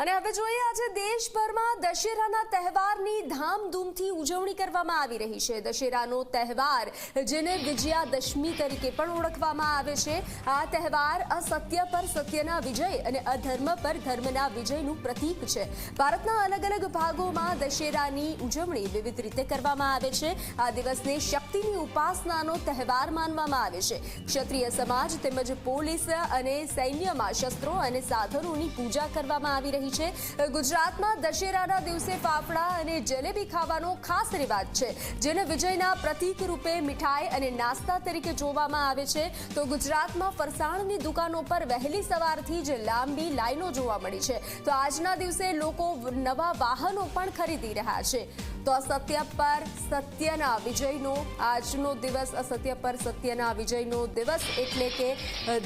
અને હવે જોઈએ આજે દેશભરમાં દશેરાના તહેવારની ધામધૂમથી ઉજવણી કરવામાં આવી રહી છે। દશેરાનો તહેવાર જેને વિજયાદશમી તરીકે પણ ઓળખવામાં આવે છે। આ તહેવાર અસત્ય પર સત્યના વિજય અને અધર્મ પર ધર્મના વિજયનું પ્રતીક છે। ભારતના અલગ અલગ ભાગોમાં દશેરાની ઉજવણી વિવિધ રીતે કરવામાં આવે છે। આ દિવસને શક્તિની ઉપાસનાનો તહેવાર માનવામાં આવે છે। ક્ષત્રિય સમાજ તેમજ પોલીસ અને સૈન્યમાં શસ્ત્રો અને સાધનોની પૂજા કરવામાં આવી રહી છે। ગુજરાતમાં દશેરાના દિવસે ફાફડા અને જલેબી ખાવાનો ખાસ રિવાજ છે, જેને વિજયના પ્રતીક રૂપે મીઠાઈ અને નાસ્તા તરીકે જોવામાં આવે છે। તો ગુજરાતમાં ફરસાણની દુકાનો પર વહેલી સવારથી જ લાંબી લાઈનો જોવા મળી છે। તો આજના દિવસે લોકો નવા વાહનો પણ ખરીદી રહ્યા છે। તો અસત્ય પર સત્યના વિજયનો આજનો દિવસ, અસત્ય પર સત્યના વિજયનો દિવસ એટલે કે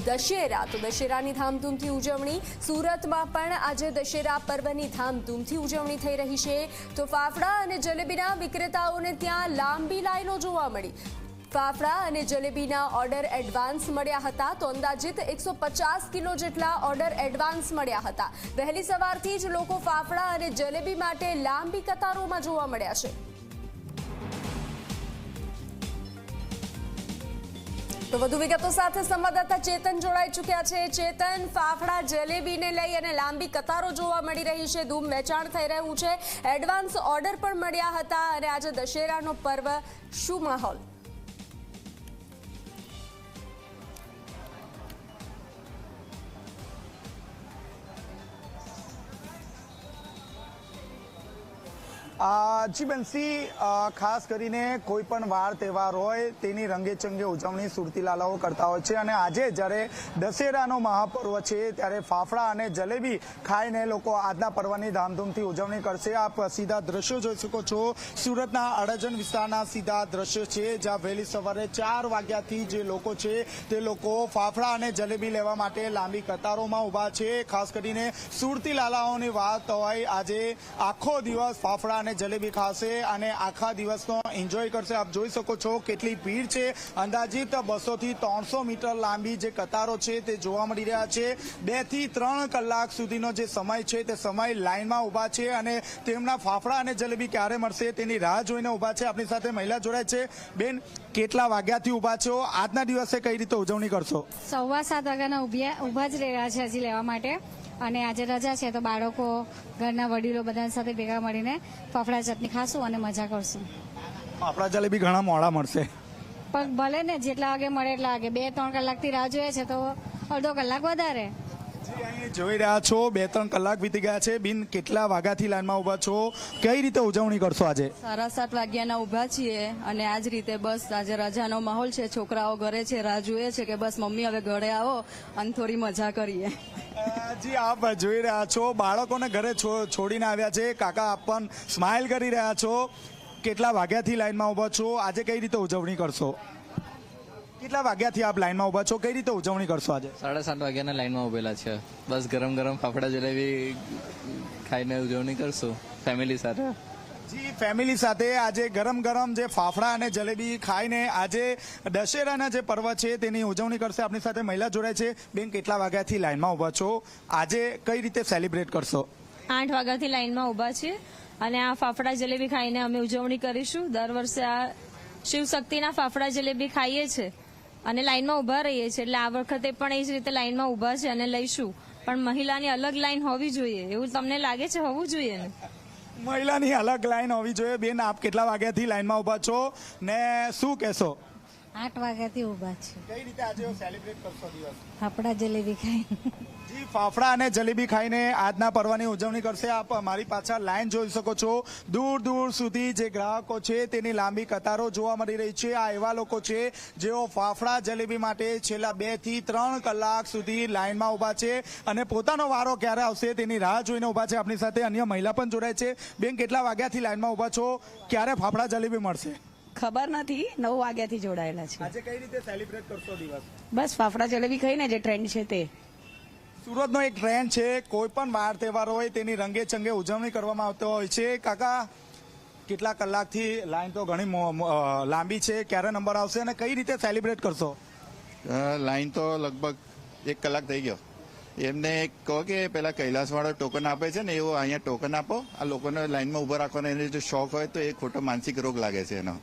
દશેરા। તો દશેરાની ધામધૂમથી ઉજવણી સુરતમાં પણ આજે દશેરા પર્વની ધામધૂમથી ઉજવણી થઈ રહી છે। તો ફાફડા અને જલેબીના વિક્રેતાઓને ત્યાં લાંબી લાઈનો જોવા મળી। ફાફડા અને જલેબીના ઓર્ડર એડવાન્સ મળ્યા હતા। તો અંદાજિત 150 કિલો જેટલા ઓર્ડર એડવાન્સ મળ્યા હતા। વહેલી સવારથી જ લોકો ફાફડા અને જલેબી માટે લાંબી કતારોમાં જોવા મળ્યા છે। તો વધુ વિગતો સાથે સંવાદદાતા ચેતન જોડાઈ ચૂક્યા છે। ચેતન, ફાફડા જલેબીને લઈ અને લાંબી કતારો જોવા મળી રહી છે, ધૂમ વેચાણ થઈ રહ્યું છે, એડવાન્સ ઓર્ડર પણ મળ્યા હતા અને આજે દશેરાનો પર્વ, શું માહોલ? જી બંસી, ખાસ કરીને કોઈ પણ વાર તહેવાર હોય તેની રંગેચંગે ઉજવણી સુરતી લાલાઓ કરતા હોય છે। અને આજે જ્યારે દશેરાનો મહાપર્વ છે ત્યારે ફાફડા અને જલેબી ખાઈને લોકો આજના પર્વની ધામધૂમથી ઉજવણી કરશે। આપ સીધા દ્રશ્યો જોઈ શકો છો, સુરતના અડાજણ વિસ્તારના સીધા દ્રશ્યો છે, જ્યાં વહેલી સવારે 4 વાગ્યાથી જે લોકો છે તે લોકો ફાફડા અને જલેબી લેવા માટે લાંબી કતારોમાં ઊભા છે। ખાસ કરીને સુરતી લાલાઓની વાત હોય, આજે આખો દિવસ ફાફડા અને જલેબી ખાશે અને આખા દિવસનો એન્જોય કરશે। આપ જોઈ શકો છો કેટલી ભીડ છે, અંદાજિત 200 થી 300 મીટર લાંબી જે કતારો છે તે જોવા મળી રહ્યા છે। 2 થી 3 કલાક સુધીનો જે સમય છે તે સમય લાઈનમાં ઊભા છે અને તેમના ફાફડા અને જલેબી ક્યારે મળશે તેની રાહ જોઈને ઊભા છે। આપણી સાથે મહિલા જોડાય છે। બેન, કેટલા વાગ્યાથી ઊભા છો? આજના દિવસે કઈ રીતે ઉજવણી કરશો? 7:15 વાગ્યાના ઊભા જ રહ્યા છે હજી લેવા માટે, અને આજે રજા છે તો બાળકો, ઘરના વડીલો બધા સાથે ભેગા મળીને ફાફડા ચટણી ખાશું અને મજા કરશું। ફાફડા જલેબી ઘણા મોડા મળશે, પણ ભલે ને, જેટલા વાગે મળે એટલા વાગે। 2-3 કલાકથી રાહ જોઈએ છે તો અડધો કલાક વધારે। અહીં જોઈ રહ્યા છો 2-3 કલાક વીતી ગયા છે। બિન, કેટલા વાગ્યાથી લાઈનમાં ઊભા છો? કઈ રીતે ઉજવણી કરશો આજે? 7:30 વાગ્યાના ઊભા છીએ અને આ જ રીતે બસ આજે રજાનો માહોલ છે, છોકરાઓ ઘરે છે, રાહ જોઈએ છે કે બસ મમ્મી હવે ઘરે આવો અને થોડી મજા કરીએ। જી, આપ જોઈ રહ્યા છો બાળકોને ઘરે છોડીને આવ્યા છે। કાકા, આપ પણ સ્માઇલ કરી રહ્યા છો। કેટલા વાગ્યાથી લાઈનમાં ઊભા છો? આજે કઈ રીતે ઉજવણી કરશો? કેટલા વાગ્યાથી આપ લાઈનમાં ઊભા છો? કઈ રીતે ઉજવણી કરશો આજે? 7:30 વાગ્યાના લાઈનમાં ઉભેલા છે। બસ ગરમ ગરમ ફાફડા જલેબી ખાઈને ઉજવણી કરશું ફેમિલી સાથે। જી, ફેમિલી સાથે આજે ગરમ ગરમ જે ફાફડા અને જલેબી ખાઈને આજે દશેરાના જે પર્વ છે તેની ઉજવણી કરશે। આપણી સાથે મહિલા જોડાય છે। બેન, કેટલા વાગ્યાથી લાઈનમાં ઊભા છો? આજે કઈ રીતે સેલિબ્રેટ કરશો? 8 વાગ્યાથી લાઈનમાં ઊભા છીએ અને આ ફાફડા જલેબી ખાઈને અમે ઉજવણી કરીશું। દર વર્ષે આ શિવશક્તિના ફાફડા જલેબી ખાઈએ છીએ અને લાઈનમાં ઊભા રહીએ છીએ, એટલે આ વખતે પણ એ જ રીતે લાઈનમાં ઊભા છે અને લઈશું। પણ મહિલાની અલગ લાઈન હોવી જોઈએ, એવું તમને લાગે છે? હોવું જોઈએ ને, મહિલાની અલગ લાઈન હોવી જોઈએ। બેન, આપ કેટલા વાગ્યાથી લાઈનમાં ઊભા છો ને શું કહેશો? 8 વાગ્યાથી ઊભા છે। કઈ રીતે આજે સેલિબ્રેટ કરશો દિવસ? ફાફડા જલેબી ખાઈને। જી, ફાફડા અને જલેબી ખાઈને આજના પર્વની ઉજવણી કરશે। આપ મારી પાછળ લાઈન જોઈ શકો છો, દૂર દૂર સુધી જે ગ્રાહકો છે તેની લાંબી કતારો જોવા મળી રહી છે। આ એવા લોકો છે જેઓ ફાફડા જલેબી માટે છેલ્લા 2 થી 3 કલાક સુધી લાઈનમાં ઊભા છે અને પોતાનો વારો ક્યારે આવશે તેની રાહ જોઈને ઊભા છે। આપણી સાથે અન્ય મહિલા પણ જોડાય છે। બેન, કેટલા વાગ્યાથી લાઈનમાં ઊભા છો? ક્યારે ફાફડા જલેબી મળશે? ખબર નથી, 9 વાગ્યાથી જોડાયેલા છે। આજે કઈ રીતે સેલિબ્રેટ કરશો દિવસ? બસ ફાફડા જલેબી ખાઈને જે ટ્રેન્ડ છે તે। સુરતનો એક ટ્રેન્ડ છે, કોઈ પણ વાર તહેવાર હોય તેની રંગે ચંગે ઉજવણી કરવામાં આવતો હોય છે। કાકા, કેટલા કલાકથી લાઈન તો ઘણી લાંબી છે, ક્યારે નંબર આવશે અને કઈ રીતે સેલિબ્રેટ કરશો? લાઈન તો લગભગ 1 કલાક થઈ ગયો। એમને કહો કે પેલા કૈલાસવાળો ટોકન આપે છે ને એવો અહીંયા ટોકન આપો, આ લોકોને લાઈનમાં ઉભા રાખવાનો એને જો શોખ હોય તો એ ખોટો માનસિક રોગ લાગે છે એનો.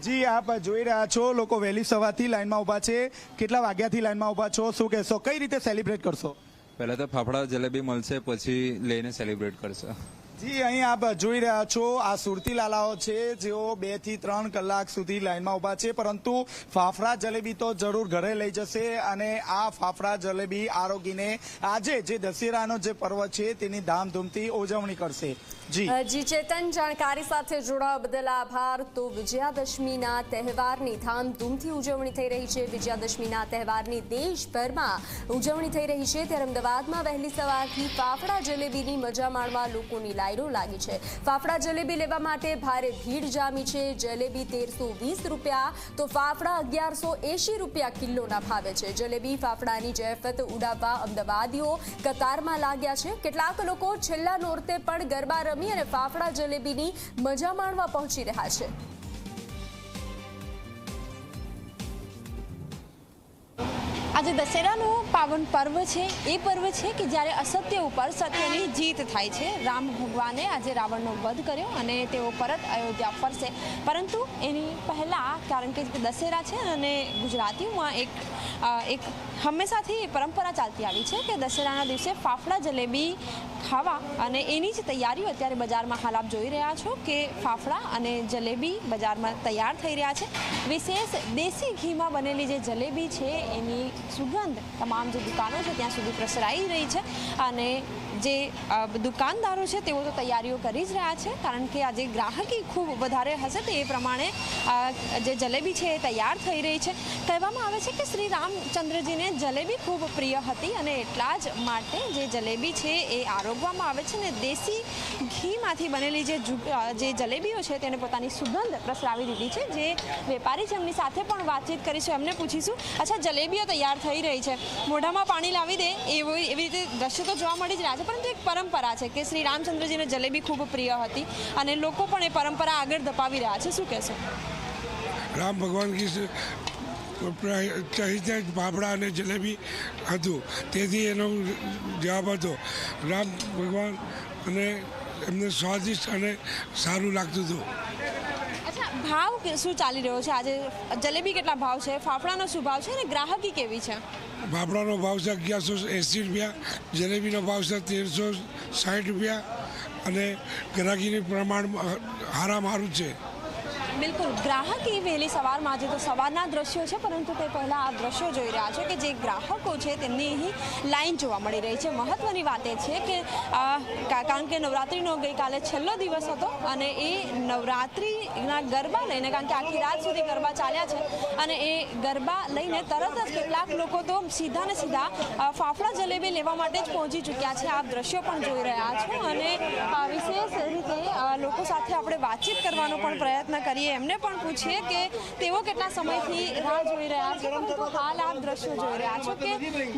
જી આપ જોઈ રહ્યા છો લોકો વહેલી સવારથી લાઈનમાં ઉભા છે. કેટલા વાગ્યાથી લાઈનમાં ઉભા છો, શું કહેશો, કઈ રીતે સેલિબ્રેટ કરશો? પહેલા તો ફાફડા જલેબી મળશે, પછી લઈને સેલિબ્રેટ કરશે. જી અહીં આપ જોઈ રહ્યા છો આ સુરતી લાલાઓ છે જેઓ 2 થી 3 કલાક સુધી લાઈનમાં ઉભા છે, પરંતુ ફાફડા જલેબી તો જરૂર ઘરે લઈ જશે અને આ ફાફડા જલેબી આરોગીને આજે જે દશેરાનો જે પર્વ છે તેની ધામધૂમથી ઉજવણી કરશે. જી ચેતન, જાણકારી સાથે જોડાવા બદલ આભાર. તો વિજયાદશમીના તહેવારની ધામધૂમથી ઉજવણી થઈ રહી છે. વિજયાદશમીના તહેવારની દેશભરમાં ઉજવણી થઈ રહી છે, ત્યારે અમદાવાદમાં વહેલી સવારથી ફાફડા જલેબીની મજા માણવા લોકોની લાઈનો લાગી છે. ફાફડા જલેબી લેવા માટે ભારે ભીડ જામી છે. જલેબી 1320 રૂપિયા તો ફાફડા 1180 રૂપિયા કિલોના ભાવે છે. જલેબી ફાફડાની જહેફત ઉડાવવા અમદાવાદીઓ કતારમાં લાગ્યા છે. કેટલાક લોકો છેલ્લા નોરતે પણ ગરબા રમી અને ફાફડા જલેબીની મજા માણવા પહોંચી રહ્યા છે. આજે દશેરાનું પાવન પર્વ છે. એ પર્વ છે કે જ્યારે અસત્ય ઉપર સત્યની જીત થાય છે. રામ ભગવાને આજે રાવણનો વધ કર્યો અને તેઓ પરત અયોધ્યા ફરશે, પરંતુ એની પહેલા કારણ કે દશેરા છે અને ગુજરાતીઓમાં એક હંમેશાથી પરંપરા ચાલતી આવી છે કે દશેરાના દિવસે ફાફડા જલેબી ખાવા, અને એની જ તૈયારીઓ અત્યારે બજારમાં હાલ આપ જોઈ રહ્યા છો કે ફાફડા અને જલેબી બજારમાં તૈયાર થઈ રહ્યા છે. વિશેષ દેશી ઘીમાં બનેલી જે જલેબી છે એની સુગંધ તમામ જે દુકાનો છે ત્યાં સુધી પ્રસરાઈ રહી છે, અને જે દુકાનદારો છે તેઓ તો તૈયારીઓ કરી જ રહ્યા છે, કારણ કે આજે ગ્રાહકી ખૂબ વધારે હશે તો એ પ્રમાણે જે જલેબી છે એ તૈયાર થઈ રહી છે. કહેવામાં આવે છે કે શ્રી રામચંદ્રજીને જલેબી ખૂબ પ્રિય હતી અને એટલા જ માટે જે જલેબી છે એ આરોગવામાં આવે છે ને દેશી ઘીમાંથી બનેલી જે જલેબીઓ છે તેને પોતાની સુગંધ પ્રસરાવી દીધી છે. જે વેપારી છે એમની સાથે પણ વાતચીત કરીશું, એમને પૂછીશું, અચ્છા જલેબીઓ તૈયાર થઈ રહી છે, મોઢામાં પાણી લાવી દે એવી રીતે દ્રશ્ય તો જોવા મળી જ રહ્યા છે, પરંતુ એક પરંપરા છે કે શ્રી રામચંદ્રજીને જલેબી ખૂબ પ્રિય હતી અને લોકો પણ એ પરંપરા આગળ ધપાવી રહ્યા છે. શું કહેશો? રામ ભગવાન કી ચાહિદા ફાફડા અને જલેબી હતું, તેથી એનો જવાબ હતો રામ ભગવાન, અને એમને સ્વાદિષ્ટ અને સારું લાગતું હતું. અચ્છા, ભાવ શું ચાલી રહ્યો છે આજે? જલેબી કેટલા ભાવ છે, ફાફડાનો શું ભાવ છે અને ગ્રાહકી કેવી છે? ફાફડાનો ભાવ છે 1180 રૂપિયા, જલેબીનો ભાવ છે 1360 રૂપિયા, અને ગ્રાહકીનું પ્રમાણ સારું છે. બિલકુલ, ગ્રાહકી વહેલી સવારમાં, આજે તો સવારના દ્રશ્યો છે, પરંતુ તે પહેલાં આ દ્રશ્યો જોઈ રહ્યા છો કે જે ગ્રાહકો છે તેમની અહીં લાઈન જોવા મળી રહી છે. મહત્વની વાત એ છે કે કારણ કે નવરાત્રિનો ગઈકાલે છેલ્લો દિવસ હતો અને એ નવરાત્રિના ગરબા લઈને, કારણ કે આખી રાત સુધી ગરબા ચાલ્યા છે, અને એ ગરબા લઈને તરત જ કેટલાક લોકો તો સીધા ને સીધા ફાફડા જલેબી લેવા માટે જ પહોંચી ચૂક્યા છે. આપ દ્રશ્યો પણ જોઈ રહ્યા છો, અને વિશેષ રીતે લોકો સાથે આપણે વાતચીત કરવાનો પણ પ્રયત્ન કરીએ, એમને પણ પૂછીએ કે તેઓ કેટલા સમયથી રાહ જોઈ રહ્યા છે. પરંતુ હાલ આપ દ્રશ્યો જોઈ રહ્યા છો કે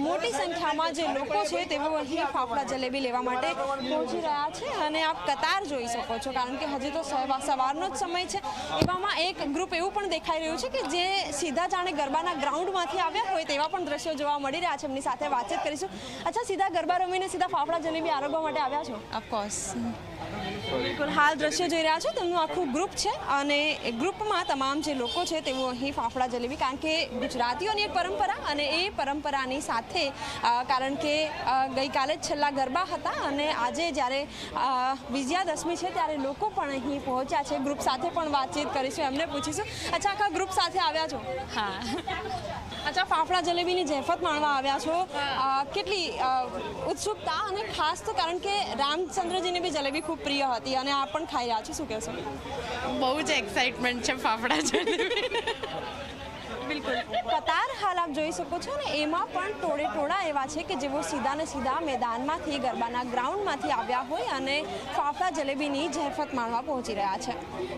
મોટી સંખ્યામાં જે લોકો છે તેઓ અહીં ફાફડા જલેબી લેવા માટે પહોંચી રહ્યા છે, અને આપ કતાર જોઈ શકો છો, કારણ કે હજી તો સવારનો જ સમય છે. એવામાં એક ગ્રુપ એવું પણ દેખાઈ રહ્યું છે કે જે સીધા જાણે ગરબાના ગ્રાઉન્ડમાંથી આવ્યા હોય તેવા પણ દ્રશ્યો જોવા મળી રહ્યા છે. એમની સાથે વાતચીત કરીશું. અચ્છા, સીધા ગરબા રમીને સીધા ફાફડા જલેબી આરોગવા માટે આવ્યા છો? ઓફકોર્સ. બિલકુલ, હાલ દ્રશ્યો જોઈ રહ્યા છો, તેમનું આખું ગ્રુપ છે, અને ગ્રુપમાં તમામ જે લોકો છે તેઓ અહીં ફાફડા જલેબી, કારણ કે ગુજરાતીઓની એક પરંપરા, અને એ પરંપરાની સાથે કારણ કે ગઈકાલે જ છેલ્લા ગરબા હતા અને આજે જ્યારે વિજયાદશમી છે ત્યારે લોકો પણ અહીં પહોંચ્યા છે. ગ્રુપ સાથે પણ વાતચીત કરીશું, એમને પૂછીશું. અચ્છા, આખા ગ્રુપ સાથે આવ્યા છો? હા. અચ્છા, ફાફડા જલેબીની જહેફત માણવા આવ્યા છો, કેટલી ઉત્સુકતા, અને ખાસ તો કારણ કે રામચંદ્રજીને બી જલેબી ખૂબ પ્રિય હતી અને આપ પણ ખાઈ રહ્યા છો, શું કહેશો? બહુ જ એક્સાઇટમેન્ટ છે ફાફડા જલેબી. બિલકુલ, કતાર હાલ આપ જોઈ શકો છો ને એમાં પણ ટોળા એવા છે કે જેઓ સીધા ને સીધા મેદાનમાંથી, ગરબાના ગ્રાઉન્ડમાંથી આવ્યા હોય અને ફાફડા જલેબીની જહેફત માણવા પહોંચી રહ્યા છે.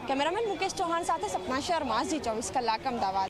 કેમેરામેન મુકેશ ચૌહાણ સાથે સપના શર્મા, ઝી 24 કલાક, અમદાવાદ.